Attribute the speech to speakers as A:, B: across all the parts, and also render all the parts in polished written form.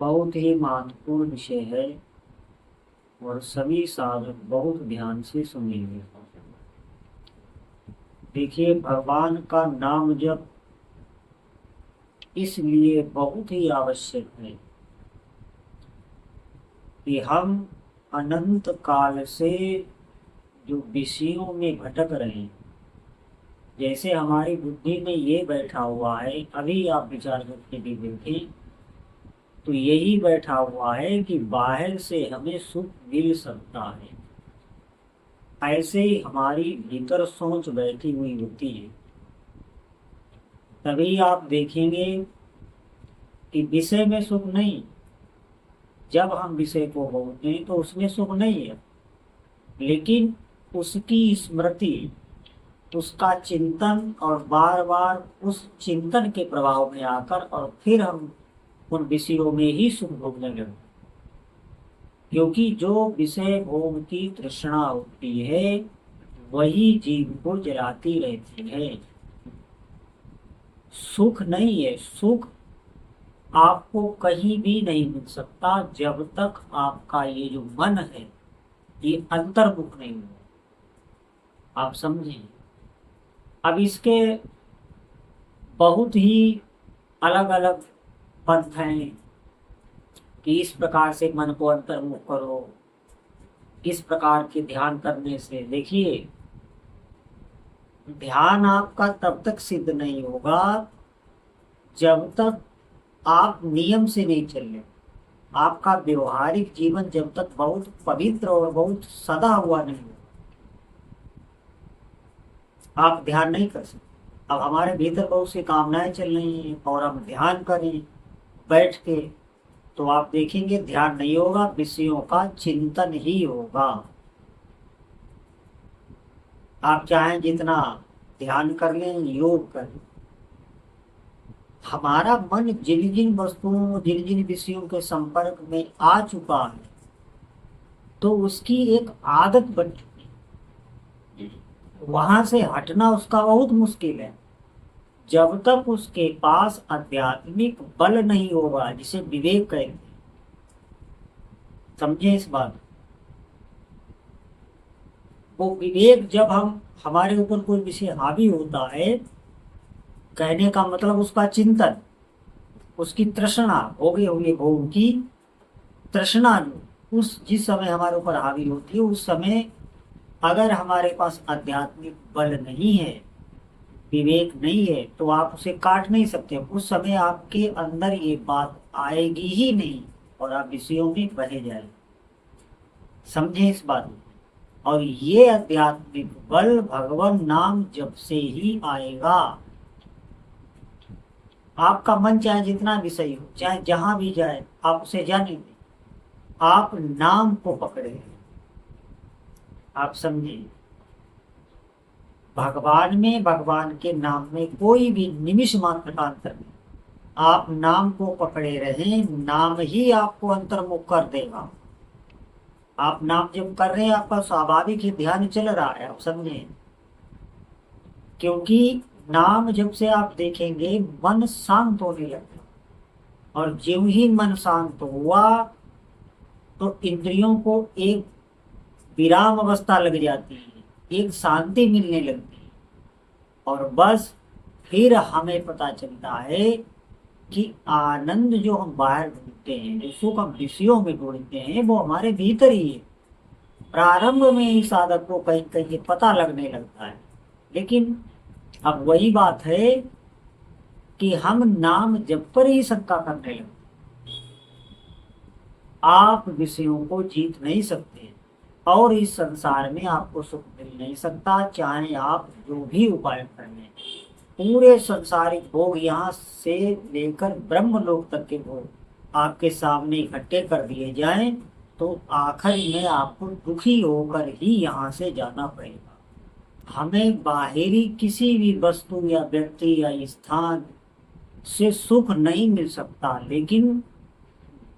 A: बहुत ही महत्वपूर्ण विषय है और सभी साधक बहुत ध्यान से सुनेंगे। देखिए, भगवान का नाम जप इसलिए बहुत ही आवश्यक है कि हम अनंत काल से जो विषयों में भटक रहे हैं, जैसे हमारी बुद्धि में ये बैठा हुआ है, अभी आप विचार करके भी देखें तो यही बैठा हुआ है कि बाहर से हमें सुख मिल सकता है। ऐसे ही हमारी भीतर सोच बैठी हुई होती है। तभी आप देखेंगे कि विषय में सुख नहीं। जब हम विषय को भोगते हैं तो उसमें सुख नहीं है, लेकिन उसकी स्मृति, उसका चिंतन और बार बार उस चिंतन के प्रभाव में आकर और फिर हम उन विषयों में ही सुख भोगने लगते, क्योंकि जो विषय भोग की तृष्णा होती है वही जीव को जलाती रहती है। सुख नहीं है, सुख आपको कहीं भी नहीं मिल सकता जब तक आपका ये जो मन है ये अंतर्मुख नहीं हो। आप समझें। अब इसके बहुत ही अलग अलग पंथ हैं कि इस प्रकार से मन को अंतर्मुख करो, इस प्रकार के ध्यान करने से। देखिए, ध्यान आपका तब तक सिद्ध नहीं होगा जब तक आप नियम से नहीं चल रहे। आपका व्यवहारिक जीवन जब तक बहुत पवित्र और बहुत सदा हुआ नहीं हो, आप ध्यान नहीं कर सकते। अब हमारे भीतर बहुत सी कामनाएं चल रही हैं और हम ध्यान करें बैठ के, तो आप देखेंगे ध्यान नहीं होगा, विषयों का चिंतन ही होगा। आप चाहें जितना ध्यान कर लें, योग करें, हमारा मन जिन जिन वस्तुओं, जिन जिन विषयों के संपर्क में आ चुका है तो उसकी एक आदत बन चुकी है। वहां से हटना उसका बहुत मुश्किल है जब तक उसके पास आध्यात्मिक बल नहीं होगा, जिसे विवेक कहते हैं। समझे इस बात। वो विवेक जब हम हमारे ऊपर कोई विषय हावी होता है, कहने का मतलब उसका चिंतन, उसकी तृष्णा, भोगे हुए भोग की तृष्णा जो उस जिस समय हमारे ऊपर हावी होती है, उस समय अगर हमारे पास आध्यात्मिक बल नहीं है, विवेक नहीं है, तो आप उसे काट नहीं सकते। उस समय आपके अंदर ये बात आएगी ही नहीं और आप विषयों में बहे जाएंगे। समझे इस बात। और ये आध्यात्मिक बल भगवान नाम जब से ही आएगा। आपका मन चाहे जितना भी सही हो, चाहे जहां भी जाए, आप उसे जाने दें, आप नाम को पकड़े। आप समझे। भगवान में, भगवान के नाम में कोई भी निमिष मात्र का अंतर नहीं। आप नाम को पकड़े रहें, नाम ही आपको अंतर्मुख कर देगा। आप नाम जब कर रहे हैं, आपका स्वाभाविक ही ध्यान चल रहा है। आप समझे। क्योंकि नाम जब से आप देखेंगे मन शांत होने लगता, और ज्यों ही मन शांत हुआ तो इंद्रियों को एक विराम अवस्था लग जाती है, एक शांति मिलने लगती है। और बस फिर हमें पता चलता है कि आनंद जो हम बाहर ढूंढते हैं, जो सुख हम विषयों में ढूंढते हैं, वो हमारे भीतर ही है। प्रारंभ में ही साधक को कहीं कहीं पता लगने लगता है, लेकिन अब वही बात है कि हम नाम जप पर ही शंका करने लगते। आप विषयों को जीत नहीं सकते और इस संसार में आपको सुख मिल नहीं सकता, चाहे आप जो भी उपाय कर लें। पूरे संसारिक भोग यहाँ से लेकर ब्रह्मलोक तक के भोग आपके सामने इकट्ठे कर दिए जाएं तो आखिर में आपको दुखी होकर ही यहाँ से जाना पड़ेगा। हमें बाहरी किसी भी वस्तु या व्यक्ति या स्थान से सुख नहीं मिल सकता, लेकिन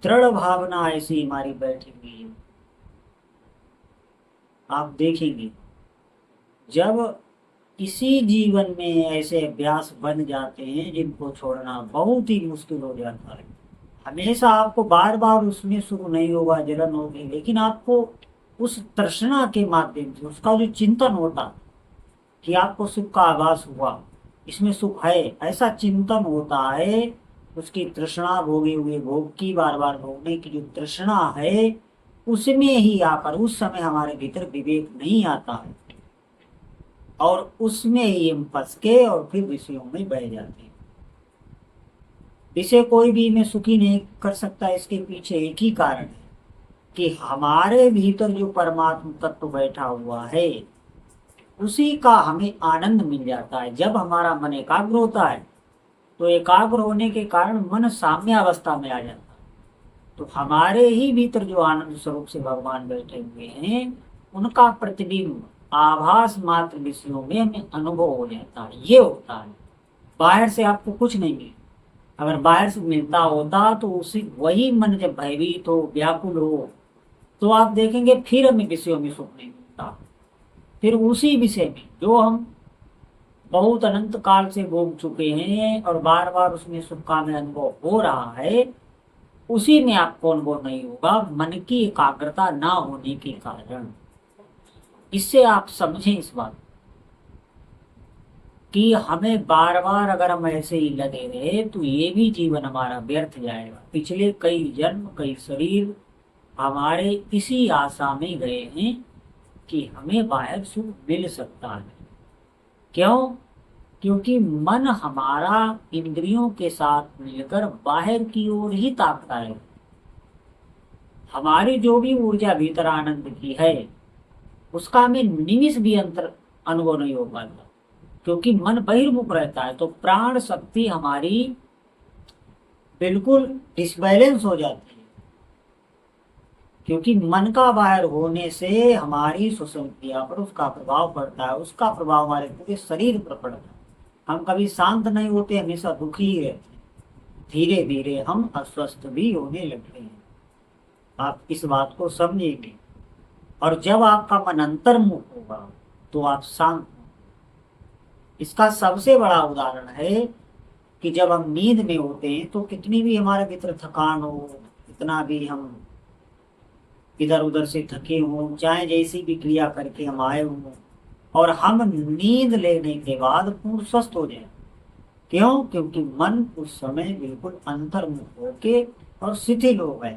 A: दृढ़ भावना ऐसी हमारी बैठी हुई है। आप देखेंगे जब इसी जीवन में ऐसे अभ्यास बन जाते हैं जिनको छोड़ना बहुत ही मुश्किल हो जाता है, हमेशा आपको बार बार उसमें सुख नहीं होगा, जलन होगी, लेकिन आपको उस तृष्णा के माध्यम से उसका जो चिंतन होता कि आपको सुख का आभास हुआ, इसमें सुख है, ऐसा चिंतन होता है। उसकी तृष्णा, भोगे हुए भोग की बार बार भोगने की जो तृष्णा है, उसमें ही आकर उस समय हमारे भीतर विवेक नहीं आता है और उसमें ही हम फंस के और फिर विषयों में बह जाते हैं। इसे कोई भी मैं सुखी नहीं कर सकता। इसके पीछे एक ही कारण है कि हमारे भीतर जो परमात्मा तत्व बैठा हुआ है, उसी का हमें आनंद मिल जाता है। जब हमारा मन एकाग्र होता है तो एकाग्र होने के कारण मन साम्य अवस्था में आ जाता है, तो हमारे ही भीतर जो आनंद स्वरूप से भगवान बैठे हुए हैं, उनका प्रतिबिंब आभास मात्र विषयों में हमें अनुभव हो जाता है। ये होता है, बाहर से आपको कुछ नहीं मिलता। अगर बाहर से मिलता होता तो उसी वही मन जब भयभीत हो, व्याकुल हो, तो आप देखेंगे फिर हमें विषयों में सुख नहीं मिलता। फिर उसी विषय में जो हम बहुत अनंत काल से भोग चुके हैं और बार बार उसमें सुख का हमें अनुभव हो रहा है, उसी में आपको अनुभव नहीं होगा, मन की एकाग्रता ना होने के कारण। इससे आप समझें इस बात कि हमें बार बार अगर हम ऐसे ही लगे रहे तो ये भी जीवन हमारा व्यर्थ जाएगा। पिछले कई जन्म, कई शरीर हमारे इसी आशा में गए हैं कि हमें बाहर सुख मिल सकता है। क्यों? क्योंकि मन हमारा इंद्रियों के साथ मिलकर बाहर की ओर ही ताकता है। हमारी जो भी ऊर्जा भीतर आनंद की है, उसका हमें निमिष भी अंतर अनुभव नहीं हो पाता, क्योंकि मन बहिर्मुख रहता है। तो प्राण शक्ति हमारी बिल्कुल डिसबैलेंस हो जाती है, क्योंकि मन का बाहर होने से हमारी श्वसन क्रिया पर उसका प्रभाव पड़ता है, उसका प्रभाव हमारे पूरे शरीर पर पड़ता है। हम कभी शांत नहीं होते, हमेशा दुखी ही रहते हैं। धीरे धीरे हम अस्वस्थ भी होने लगते हैं। आप इस बात को समझेंगे, और जब आपका मन अंतर्मुख होगा तो आप शांत होंगे। इसका सबसे बड़ा उदाहरण है कि जब हम नींद में होते हैं तो कितनी भी हमारे भीतर थकान हो, कितना भी हम इधर उधर से थके हों, चाहे जैसी भी क्रिया करके हम आए हों, और हम नींद लेने के बाद पूर्ण स्वस्थ हो जाए। क्यों? क्योंकि मन उस समय बिल्कुल अंतर्मुख होके और शिथिल हो गए।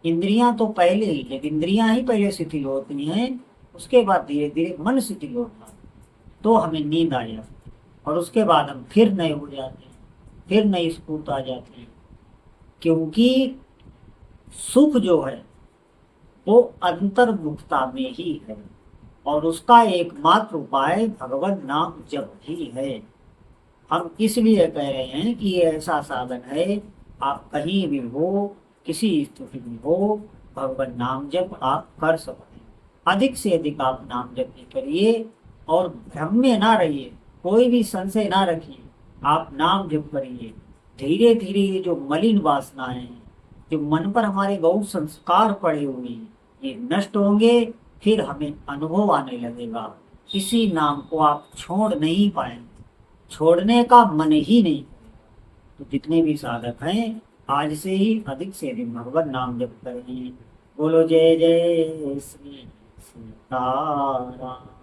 A: इंद्रियां तो पहले ही, जब इंद्रियां ही पहले शिथिल होती हैं, उसके बाद धीरे धीरे मन शिथिल होता है, तो हमें नींद आ जाती है, और उसके बाद हम फिर नए हो जाते हैं, फिर नई स्फूर्ति आ जाती है। क्योंकि सुख जो है वो अंतर्मुखता में ही है, और उसका एकमात्र उपाय भगवत नाम जप ही है। हम इसलिए कह रहे हैं कि ये ऐसा साधन है, आप कहीं भी हो, किसी स्थिति में हो, भगवत नाम जप आप कर सकते हैं। अधिक से अधिक आप नाम जप करिए और भ्रम में ना रहिए, कोई भी संशय ना रखिए, आप नाम जप करिए। धीरे धीरे ये जो मलिन वासनाएं हैं, जो मन पर हमारे बहुत संस्कार पड़े हुए हैं, ये नष्ट होंगे, फिर हमें अनुभव आने लगेगा। इसी नाम को आप छोड़ नहीं पाएंगे, छोड़ने का मन ही नहीं। तो जितने भी साधक हैं, आज से ही अधिक से अधिक भगवत नाम जप करें। बोलो जय जय श्री सीताराम।